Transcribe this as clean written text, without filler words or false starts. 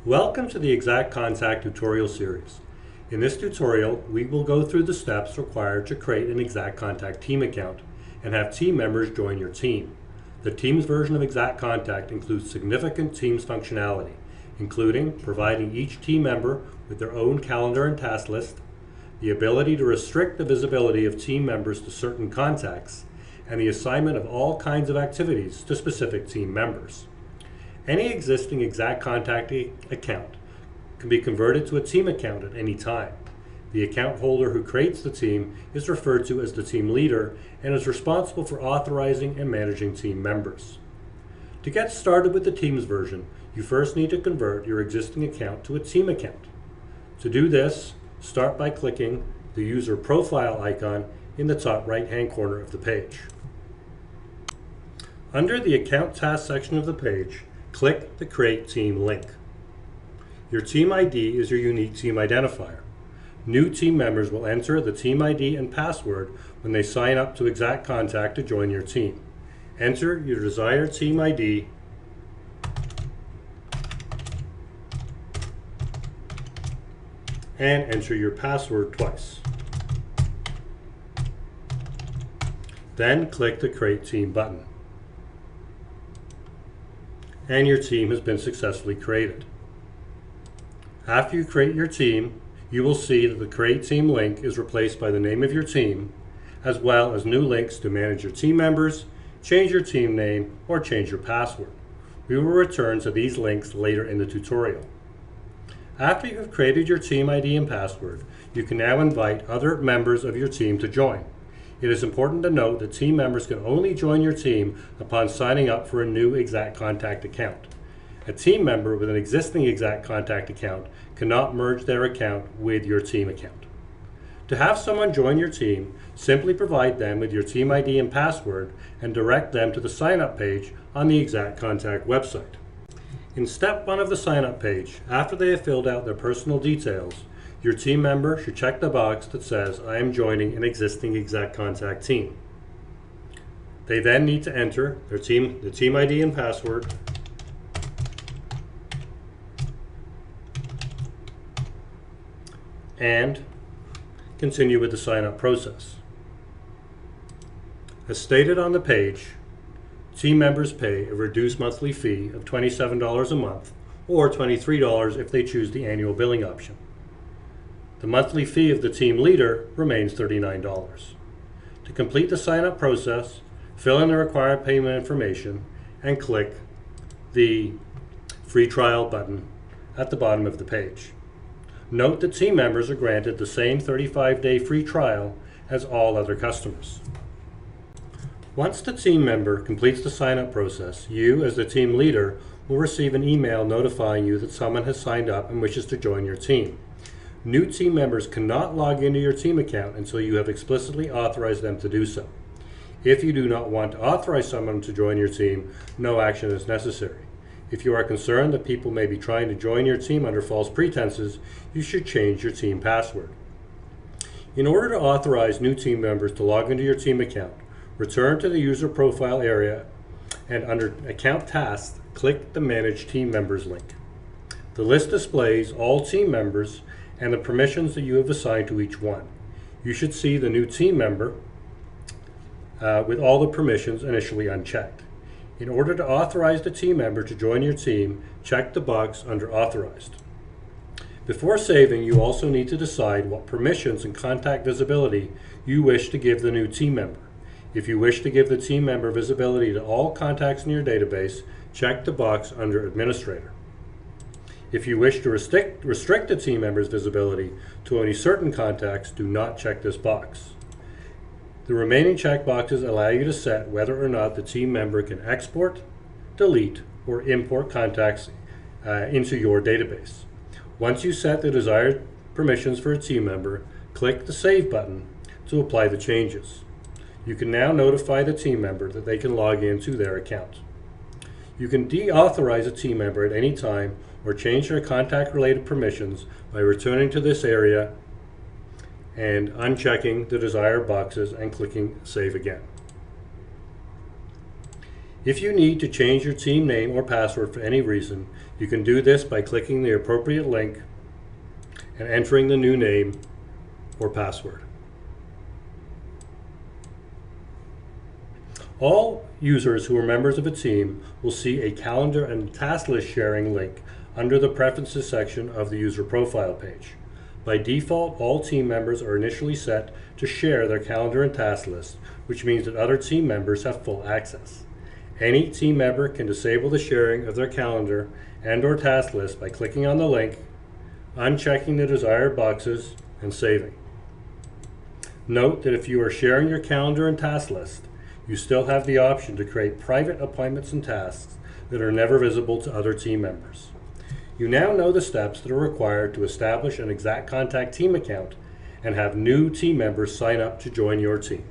Welcome to the IXACT Contact tutorial series. In this tutorial, we will go through the steps required to create an IXACT Contact team account and have team members join your team. The Teams version of IXACT Contact includes significant Teams functionality, including providing each team member with their own calendar and task list, the ability to restrict the visibility of team members to certain contacts, and the assignment of all kinds of activities to specific team members. Any existing IXACT Contact account can be converted to a team account at any time. The account holder who creates the team is referred to as the team leader and is responsible for authorizing and managing team members. To get started with the Teams version, you first need to convert your existing account to a team account. To do this, start by clicking the user profile icon in the top right-hand corner of the page. Under the Account Task section of the page, click the Create Team link. Your team ID is your unique team identifier. New team members will enter the team ID and password when they sign up to IXACT Contact to join your team. Enter your desired team ID and enter your password twice. Then click the Create Team button. And your team has been successfully created. After you create your team, you will see that the Create Team link is replaced by the name of your team, as well as new links to manage your team members, change your team name, or change your password. We will return to these links later in the tutorial. After you have created your team ID and password, you can now invite other members of your team to join. It is important to note that team members can only join your team upon signing up for a new IXACT Contact account. A team member with an existing IXACT Contact account cannot merge their account with your team account. To have someone join your team, simply provide them with your team ID and password and direct them to the sign-up page on the IXACT Contact website. In step 1 of the sign-up page, after they have filled out their personal details, your team member should check the box that says, "I am joining an existing IXACT Contact team." They then need to enter the team ID and password, and continue with the sign-up process. As stated on the page, team members pay a reduced monthly fee of $27 a month or $23 if they choose the annual billing option. The monthly fee of the team leader remains $39. To complete the sign-up process, fill in the required payment information and click the Free Trial button at the bottom of the page. Note that team members are granted the same 35-day free trial as all other customers. Once the team member completes the sign-up process, you, as the team leader, will receive an email notifying you that someone has signed up and wishes to join your team. New team members cannot log into your team account until you have explicitly authorized them to do so. If you do not want to authorize someone to join your team, no action is necessary. If you are concerned that people may be trying to join your team under false pretenses, you should change your team password. In order to authorize new team members to log into your team account, return to the user profile area and under Account Tasks, click the Manage Team Members link. The list displays all team members and the permissions that you have assigned to each one. You should see the new team member with all the permissions initially unchecked. In order to authorize the team member to join your team, check the box under Authorized. Before saving, you also need to decide what permissions and contact visibility you wish to give the new team member. If you wish to give the team member visibility to all contacts in your database, check the box under Administrator. If you wish to restrict the team member's visibility to only certain contacts, do not check this box. The remaining checkboxes allow you to set whether or not the team member can export, delete, or import contacts into your database. Once you set the desired permissions for a team member, click the Save button to apply the changes. You can now notify the team member that they can log into their account. You can deauthorize a team member at any time or change their contact-related permissions by returning to this area and unchecking the desired boxes and clicking Save again. If you need to change your team name or password for any reason, you can do this by clicking the appropriate link and entering the new name or password. All users who are members of a team will see a calendar and task list sharing link under the Preferences section of the user profile page. By default, all team members are initially set to share their calendar and task list, which means that other team members have full access. Any team member can disable the sharing of their calendar and/or task list by clicking on the link, unchecking the desired boxes, and saving. Note that if you are sharing your calendar and task list, you still have the option to create private appointments and tasks that are never visible to other team members. You now know the steps that are required to establish an IXACT Contact team account and have new team members sign up to join your team.